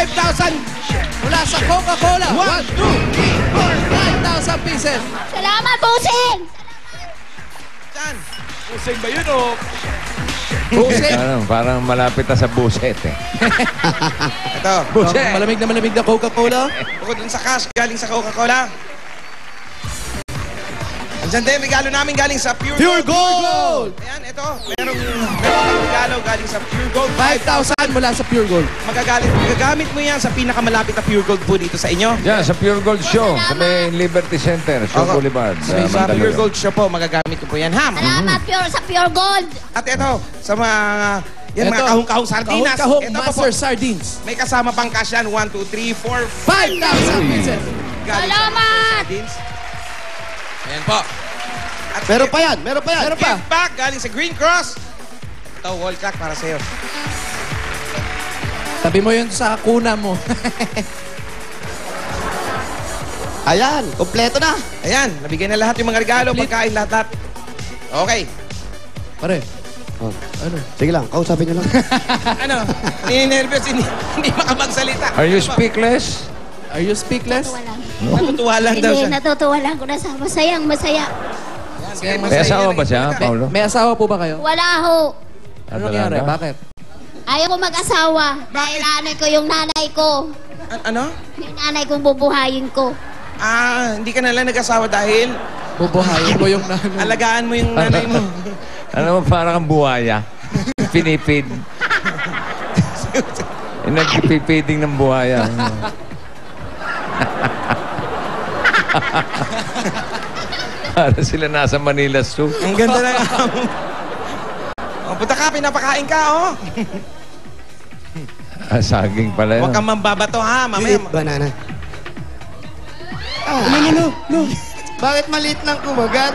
5,000 mula sa Coca-Cola. 1, 2, 3, 4, 5,000 pieces. Salamat, Busing! Saan? Busing ba yun o? Busing. Parang malapit na sa buset eh. Ito. Busing. Malamig na Coca-Cola. Bukod dun sa cash, galing sa Coca-Cola. Andyan din, regalo namin galing sa Pure Gold! Ayan, ito. Merong regalo galing sa Pure Gold. 5,000 mula sa Pure Gold. Magagamit mo yan sa pinakamalapit na Pure Gold po dito sa inyo. Yan, sa Pure Gold Show. Sa may Liberty Center, Show Boulevard. Sa Pure Gold Show po, magagamit ko po yan. Salamat, sa Pure Gold! At ito, sa mga... Yan mga kahong-kahong sardinas. Kahong Ito Master po, Sardines. may kasama pang cash yan. 1, 2, 3, 4, 5,000 pieces. Salamat! Ayan po. At Meron pa yan. Meron pa. gift bag galing sa Green Cross. Ito, wall clock para sa'yo. Tabi mo yun sa kuna mo. Ayan, kompleto na. Ayan, nabigyan na lahat yung mga regalo, pagkain, lahat. Okay. Pare. Oh. Ano? Sige lang, kausapin nyo lang. Ano? Nininervyos, hindi makamagsalita. Are you speakless? Are you speakless? Natutuwa lang daw Hindi, siya. natutuwa lang ko na sa masayang masaya. May asawa ba siya, Paolo? May asawa po ba kayo? Wala ho. Ano nangyari? Bakit? Ayaw ko mag-asawa. Dahil nanay ko yung nanay ko. Ano? Yung nanay kong bubuhayin ko. Hindi ka nalang nag-asawa dahil Bubuhayin mo yung nanay. alagaan mo yung nanay mo. Ano mo, parang kang buhaya. Pinipid. Nagpipiding ng buhaya. Para sila nasa Manila Zoo. Ang ganda na nga mo. Punta ka, pinapakain ka, oh. Saging pala yun. Huwag kang mambabato, ha, You mamaya. eat banana. No. Bakit maliit lang kumagat?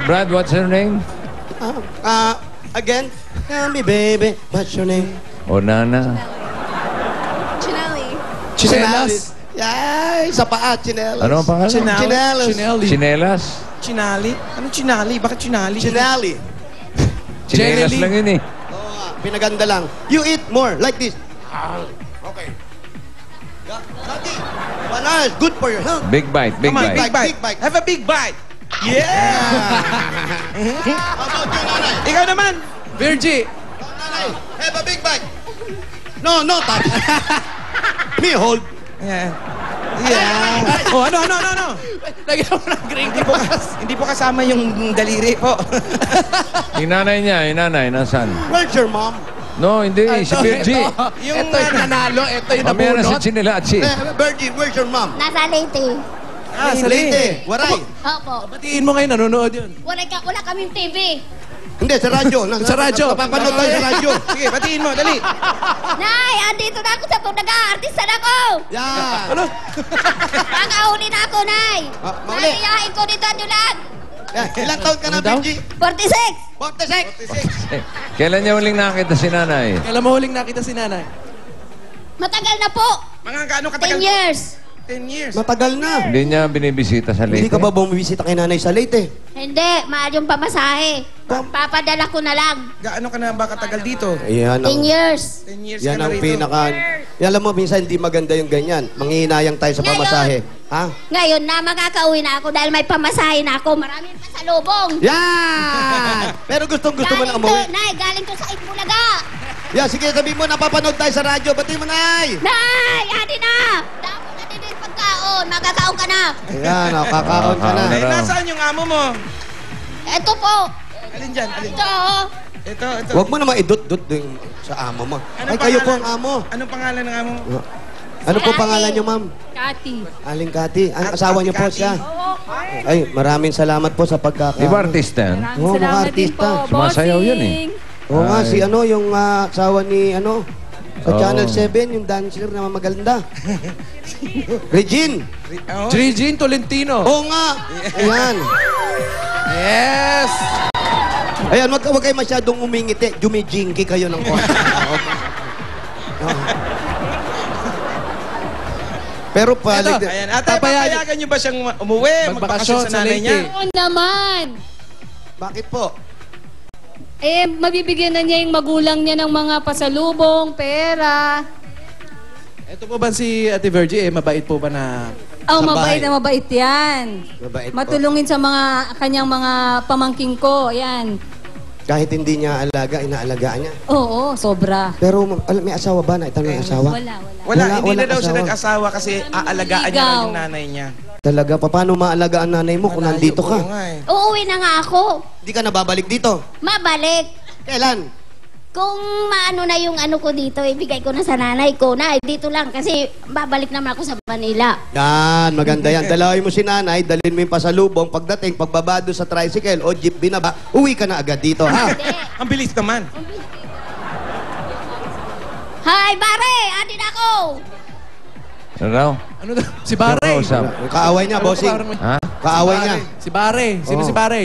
Brad, what's your name? Again? Tell me, baby, what's your name? O Nana. Chinelas. Yay! Sa paa, chinelas. Ano ang pangalan? Chinelas. Chinelli. Chinelas? Chinali? Anong chinali? Bakit chinali? Chinelli. Chinelas Jenny. lang yun eh. Oo, pinaganda lang. You eat more, like this. Okay. Kati, bananas, good for your health. Big bite, big Come on, bite. big bite. Have a big bite. Yeah! How about you, nanay? Ikaw naman. Virgie. Nanay, have a big bite. No, touch. Me hold. Yeah. Yeah. Oh, ano? Lagyan mo ng green Hindi po kasama yung daliri po. Yung nanay niya, yung nanay, nasaan? Where's your mom? No, hindi. Si Virgie. Ito yung nanalo. Ito yung Mamaya na si nabunot. Chinelachi. Virgie, where's your mom? Nasa Leyte. Sa Leyte. Waray. Opo. Batiin mo ngayon, nanonood yun. Wala kaming TV. Hindi, sa radyo. Sa radyo. Napapanood tayo sa radyo. Sige, batiin mo, dali. Nay, andito na ako sa nag-aartista na ako. Yan. Ano? Pang-ahuli na ako, Nay. Mauli. Naiyahin ko dito lang. Yan. Ilang taon ka na, Ano daw? Virgie? 46. 46. Kailan niya uling nakita si nanay? Kailan mo huling nakita si nanay? Matagal na po. Mga gaano katagal? 10 years. 10 years. Matagal na. Hindi niya binibisita sa Leyte? Hindi ka ba bumisita kay nanay sa Leyte? Hindi, mahal yung pamasahe. Papadala ko na lang. Gaano ka na ba katagal dito? Yan 10 ang, years. 10 years yan ka na ang rito. pinaka... Yan, alam mo, minsan hindi maganda yung ganyan. Manghihinayang tayo sa Ngayon. pamasahe. Ha? Ngayon na makakauwi na ako dahil may pamasahe na ako. Maraming pasalubong. Yan! Pero gustong-gusto mo na umuwi. Nay, galing to sa Itbulaga. Yan, sige, sabihin mo, napapanood tayo sa radyo. Batiin mo, Nay! Nay, hadi na. Damo na din yung pagkaon. Magkakaon ka na. Ayan, kakaon ka na. Eh, nasaan yung amo mo? Ito po. Alin dyan? Alin? Ito. Ito. Huwag mo naman idot-dot din sa amo mo. Ay, kayo po ang amo. Anong pangalan ng amo mo? Ano po pangalan niyo, ma'am? Kati. Aling Kati. Ang asawa niyo po Kati. siya. Ay, maraming salamat po sa pagkaka... Di ba artista yan? Maraming Oo, mga salamat din artista. po, Sumasayaw yun eh. Oo nga, Ay. si ano, yung asawa ni ano, sa Oo. Channel 7, yung dancer na maganda. Regine. Oh. Regine Tolentino. Oo nga. Ayan. Yes! Ayan, wag kayo masyadong umingiti. Jumijinki kayo ng konti. Pero palig... Ayan. Ate, papayagan niyo ba siyang umuwi? Magbakasyon sa nanay niya? Oo naman. Bakit po? Mabibigyan na niya yung magulang niya ng mga pasalubong, pera. Ito po ba si Ate Virgie, mabait po ba na... Oh, Sa mabait bahay. na mabait yan. Mabait po. Matulungin sa mga kanyang mga pamangking ko. Yan. Kahit hindi niya alaga, inaalagaan niya. Oo, sobra. Pero may asawa ba? Naitanong may asawa? Wala. Wala, Wala, hindi na walang daw siya asawa. nag-asawa kasi aalagaan niya Ikaw. lang yung nanay niya. Talaga, paano maalagaan nanay mo kung nandito Oo ka? nga eh. Uuwi na nga ako. Hindi ka nababalik dito. Mabalik. Kailan? Kung maano na yung ano ko dito, ibigay ko na sa nanay ko na. Dito lang kasi babalik naman ako sa Manila. Yan, maganda yan. Dalawin mo si nanay, dalhin mo yung pasalubong. Pagdating, pagbaba doon sa tricycle o jeep binaba, uwi ka na agad dito, ha? Hindi. Ang bilis naman. Hi, Bare! Atin ako! Ano daw? Ano daw? Si Bare. Sino kausap? Yung kaaway niya, bossing. Ha? Kaaway niya. Si Bare. Sino Oo. si Bare?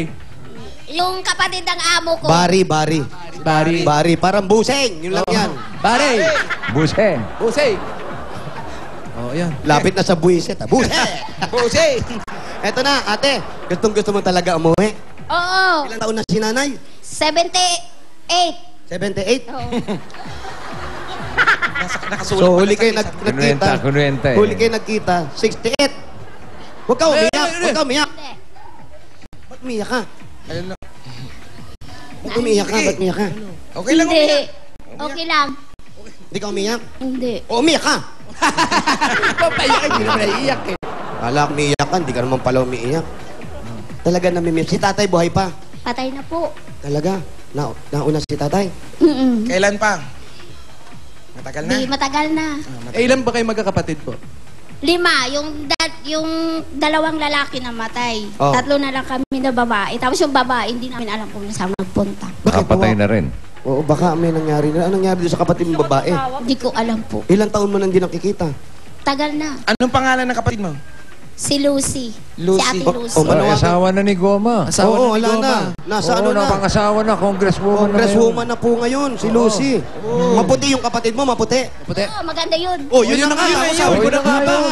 Yung kapatid ng amo ko. Bari. Si Bare. Bari, parang buseng. Yun lang yan. Bare. Buse. Busey. Oh, yan. Lapit na sa buwisit. Ha? Buseng! Jose! Eto na, ate. Gustong-gusto mo talaga umuwi. Oo. Ilang taon na si nanay? 78. 78? Oo. Nakasulat So, pala huli sa kayo isang- nagkita. Kunuenta eh. Huli kayo nagkita. 68. Huwag ka umiyak. Huwag ka umiyak. Hindi. Ba't umiyak ka? Ayun lang. Ba't umiyak ka? Ba't umiyak ka? Okay lang Hindi. umiyak. Okay lang. Hindi ka umiyak? Hindi. O umiyak ka? Papaiyak, hindi naman naiiyak eh. Kala ko umiyak ka, hindi ka naman pala umiiyak. Talaga namimiss. Si tatay buhay pa. Patay na po. Talaga. Nauna si tatay. Mm-mm. Kailan pa? Matagal na. Di, matagal na. Eh, ilan ba kayo magkakapatid po? 5. Yung dalawang lalaki na matay. Oh. 3 na lang kami na babae. Tapos yung babae, hindi namin alam kung saan nagpunta. Nakapatay na rin. Oo, baka may nangyari na. Anong nangyari doon sa kapatid mong babae? Hindi ko alam po. Ilang taon mo nang di nakikita? Tagal na. Anong pangalan ng kapatid mo? Si Lucy. Lucy. Si Ate Oh, Lucy. oh, Ay, asawa na ni Goma. Asawa Oo, na ni wala Goma. na. Nasa ano na? Pangasawa na, congresswoman Congresswoman na po ngayon, si Lucy. Maputi yung kapatid mo, maputi. Puti. Oo, maganda yun. Oh, yun na nga. Yun na Ako yun. sabi ko Yun na na nga nga. ba?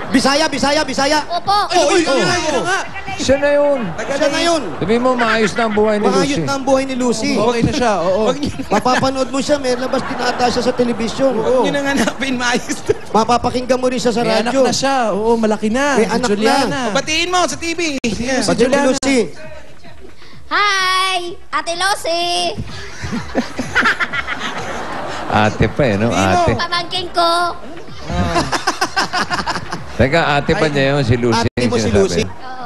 Bisaya. Opo. Ay, yun na nga. Siya na yun. Siya na yun. Sabihin mo, maayos na ang buhay ni Maayos Lucy. na ang buhay ni Lucy. Okay na siya, oo. Mapapanood mo siya, may labas tinata siya sa telebisyon. Huwag niyo nang hanapin, maayos to. Mapapakinggan mo rin siya sa May anak radyo. na siya. Oo, malaki na. May Si anak Juliana. Batiin mo sa TV. Yeah. Pati ni Lucy. Hi! Ate Lucy! Ate pa eh, no? Sino? Ate. Pamangking ko. Teka, ate pa niya yun, si Lucy. Ate mo si sinasabi. Lucy. Oo.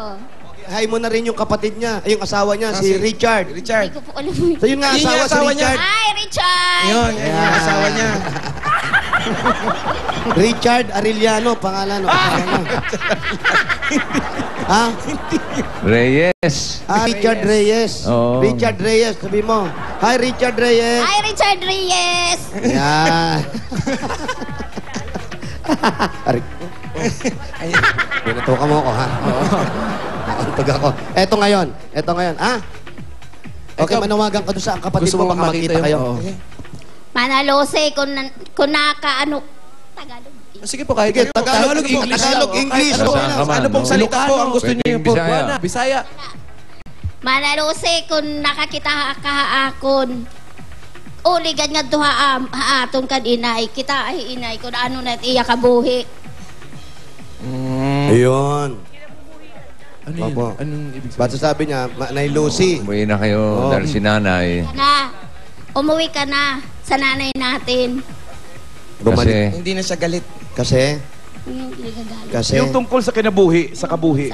Hay mo na rin yung kapatid niya, ay yung asawa niya, si Richard. Richard. Hindi ko po alam yun. So yun nga, Yun yung asawa si asawa niya. Richard. Hi, Richard! Yun, yun yung asawa niya. Richard Arellano, pangalan. No? Ha? Reyes. Richard Reyes. Oo. Richard Reyes, sabi mo. Hi, Richard Reyes. Hi, Richard Reyes! Yan. Arik. Binatukan mo ako, ha? Nakantog ako. Eto ngayon. Ha? Okay, Ikaw, manawagan ka doon sa kapatid Gusto mo, mo baka makita makita kayo. yung... oo. Mana Lucy, kung nakaano... Tagalog. Sige po, kahit Sige, Tagalog, English. Tagalog, lang. English. Kahit Saan ka man, Ano pong no? salita po ang gusto Pwede niyo yung po? Bisaya. Buwana, Bisaya. Mana Lucy, kung nakakita ka akon, uligan nga duha haatong kan inay. Kita ay inay, kung ano na iya kabuhi. Ayun. Ano yun? Opo. Anong ibig sabihin? Ba't sabi niya, Nay Lucy. Umuwi na kayo Oo. dahil si nanay. Umuwi ka na sa nanay natin. Bumalik. Hindi na siya galit. Kasi? Hindi ka galit. Kasi? Yung tungkol sa kinabuhi, sa kabuhi,